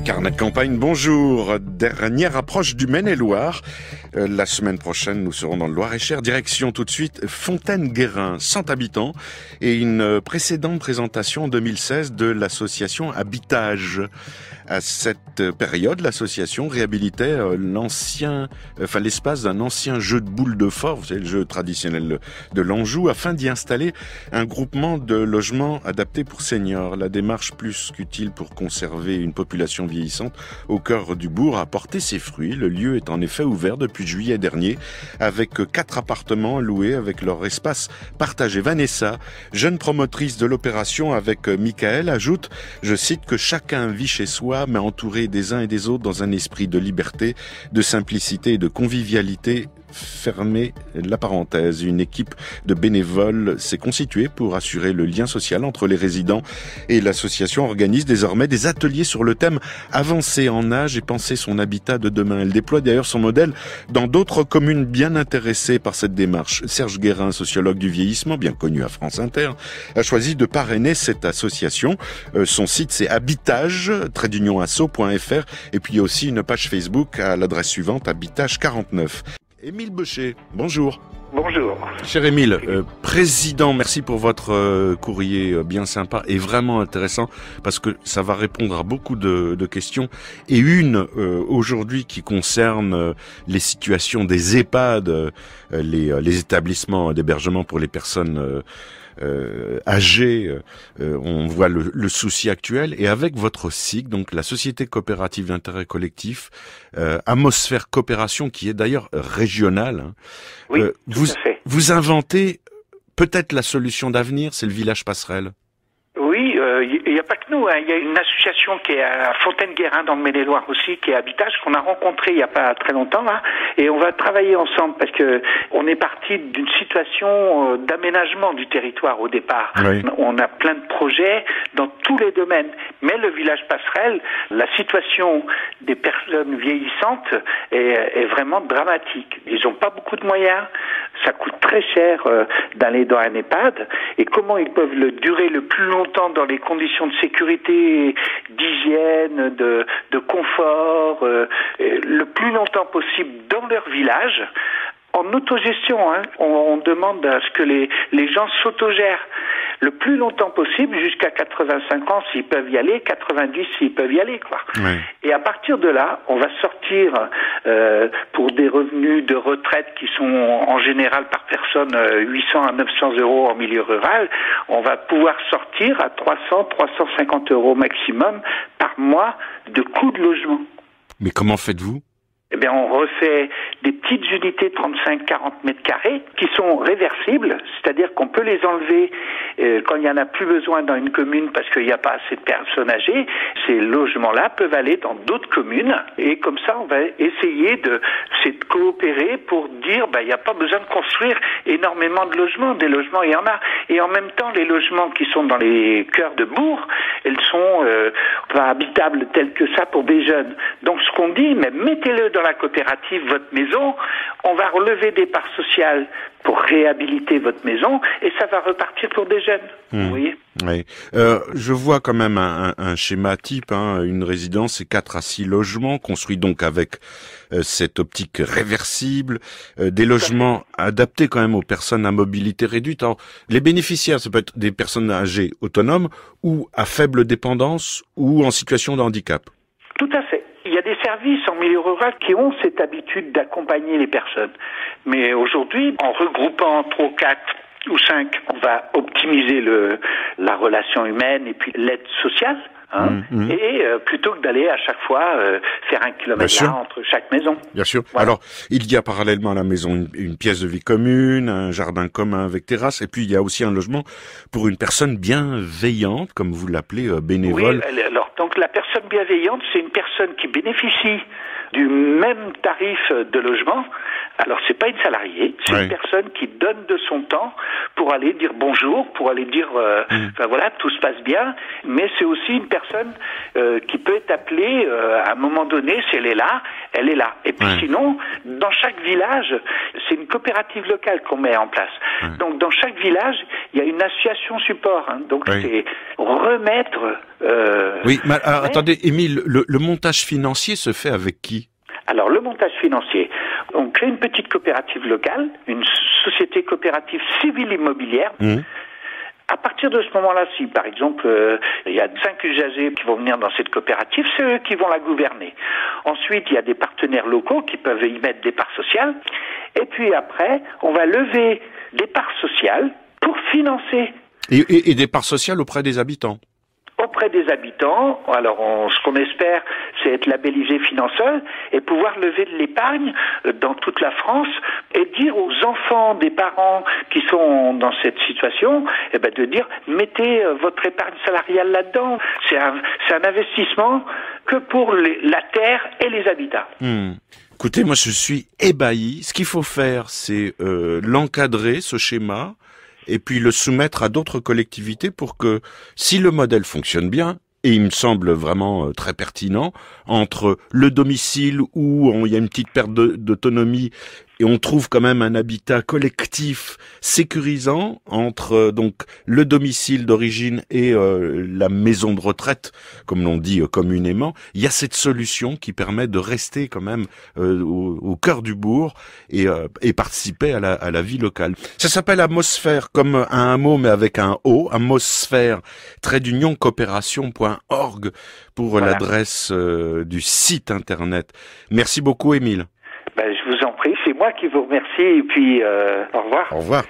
Carnet de campagne, bonjour. Dernière approche du Maine-et-Loire. La semaine prochaine, nous serons dans le Loir-et-Cher. Direction tout de suite Fontaine-Guérin, 100 habitants. Et une précédente présentation en 2016 de l'association Habitage. À cette période, l'association réhabilitait l'espace d'un ancien jeu de boules de fort, vous savez, le jeu traditionnel de l'Anjou, afin d'y installer un groupement de logements adaptés pour seniors. La démarche, plus qu'utile pour conserver une population vieillissante au cœur du bourg, a porté ses fruits. Le lieu est en effet ouvert depuis juillet dernier, avec 4 appartements loués avec leur espace partagé. Vanessa, jeune promotrice de l'opération avec Michael, ajoute, je cite, que chacun vit chez soi, mais entouré des uns et des autres dans un esprit de liberté, de simplicité et de convivialité. Fermez la parenthèse. Une équipe de bénévoles s'est constituée pour assurer le lien social entre les résidents, et l'association organise désormais des ateliers sur le thème avancer en âge et penser son habitat de demain. Elle déploie d'ailleurs son modèle dans d'autres communes bien intéressées par cette démarche. Serge Guérin, sociologue du vieillissement, bien connu à France Inter, a choisi de parrainer cette association. Son site, c'est habitage-asso.fr, et puis il y a aussi une page Facebook à l'adresse suivante, Habitage 49. Émile Beuchet, bonjour. Bonjour. Cher Émile, président, merci pour votre courrier bien sympa et vraiment intéressant, parce que ça va répondre à beaucoup de questions, et une aujourd'hui qui concerne les situations des EHPAD, les établissements d'hébergement pour les personnes âgés. On voit le souci actuel, et avec votre SIC, donc la Société coopérative d'intérêt collectif, Atmosphère Coopération, qui est d'ailleurs régionale. Oui, tout à fait. Vous inventez peut-être la solution d'avenir, c'est le village passerelle. Oui, il n'y a pas que nous. Il y a une association qui est à Fontaine-Guérin dans le Maine-et-Loire aussi, qui est Habitage, qu'on a rencontré il n'y a pas très longtemps là, et on va travailler ensemble parce que on est parti d'une situation d'aménagement du territoire au départ. Oui. On a plein de projets dans tous les domaines, mais le village passerelle, la situation des personnes vieillissantes est vraiment dramatique. Ils n'ont pas beaucoup de moyens, ça coûte très cher d'aller dans un EHPAD, et comment ils peuvent le durer le plus longtemps dans les conditions de sécurité, d'hygiène, de confort, le plus longtemps possible dans leur village, en autogestion. On demande à ce que les gens s'autogèrent le plus longtemps possible, jusqu'à 85 ans s'ils peuvent y aller, 90 s'ils peuvent y aller, quoi. Oui. Et à partir de là, on va sortir pour des revenus de retraite qui sont en général par personne 800 à 900 euros en milieu rural, on va pouvoir sortir à 300-350 euros maximum par mois de coûts de logement. Mais comment faites-vous ? Eh bien, on refait des petites unités 35-40 mètres carrés qui sont réversibles, c'est-à-dire qu'on peut les enlever quand il n'y en a plus besoin dans une commune parce qu'il n'y a pas assez de personnes âgées. Ces logements-là peuvent aller dans d'autres communes, et comme ça, on va essayer de coopérer pour dire, il n'y a pas besoin de construire énormément de logements. Des logements, il y en a. Et en même temps, les logements qui sont dans les cœurs de bourg, elles sont pas habitables telles que ça pour des jeunes. Donc, ce qu'on dit, mais mettez-le dans la coopérative, votre maison, on va relever des parts sociales pour réhabiliter votre maison, et ça va repartir pour des jeunes. Vous voyez ? Oui. Je vois quand même un schéma type, une résidence, c'est 4 à 6 logements, construits donc avec cette optique réversible, des logements adaptés quand même aux personnes à mobilité réduite. Alors, les bénéficiaires, ça peut être des personnes âgées autonomes, ou à faible dépendance, ou en situation de handicap. Tout à fait. Il y a des services en milieu rural qui ont cette habitude d'accompagner les personnes. Mais aujourd'hui, en regroupant 3, 4 ou 5, on va optimiser la relation humaine et puis l'aide sociale. Et plutôt que d'aller à chaque fois faire un kilomètre entre chaque maison. Bien sûr. Voilà. Alors, il y a parallèlement à la maison une pièce de vie commune, un jardin commun avec terrasse, et puis il y a aussi un logement pour une personne bienveillante, comme vous l'appelez, bénévole. Oui, alors donc la personne bienveillante, c'est une personne qui bénéficie du même tarif de logement. Alors c'est pas une salariée, c'est une personne qui donne de son temps pour aller dire bonjour, pour aller dire voilà, tout se passe bien, mais c'est aussi une personne qui peut être appelée à un moment donné, si elle est là, elle est là. Et puis sinon, dans chaque village, c'est une coopérative locale qu'on met en place. Donc dans chaque village, il y a une association support. Donc c'est remettre... Oui, mais alors, attendez, Émile, le montage financier se fait avec qui ? Alors le montage financier, on crée une petite coopérative locale, une société coopérative civile immobilière. À partir de ce moment-là, si par exemple il y a 5 usagers qui vont venir dans cette coopérative, c'est eux qui vont la gouverner. Ensuite, il y a des partenaires locaux qui peuvent y mettre des parts sociales. Et puis après, on va lever des parts sociales pour financer. Et des parts sociales auprès des habitants. Auprès des habitants, alors ce qu'on espère, c'est être labellisé Finansol et pouvoir lever de l'épargne dans toute la France et dire aux enfants des parents qui sont dans cette situation, de dire mettez votre épargne salariale là-dedans. C'est un investissement que pour la terre et les habitats. Écoutez, moi je suis ébahi. Ce qu'il faut faire, c'est l'encadrer, ce schéma, et puis le soumettre à d'autres collectivités pour que, si le modèle fonctionne bien, et il me semble vraiment très pertinent, entre le domicile où il y a une petite perte d'autonomie et on trouve quand même un habitat collectif sécurisant entre donc le domicile d'origine et la maison de retraite, comme l'on dit communément, il y a cette solution qui permet de rester quand même au cœur du bourg et participer à la vie locale. Ça s'appelle Amosphère, comme un mot mais avec un O, Amosphère-coopération.org pour l'adresse du site internet. Merci beaucoup, Émile. Je vous en prie, c'est moi qui vous remercie et puis au revoir. Au revoir.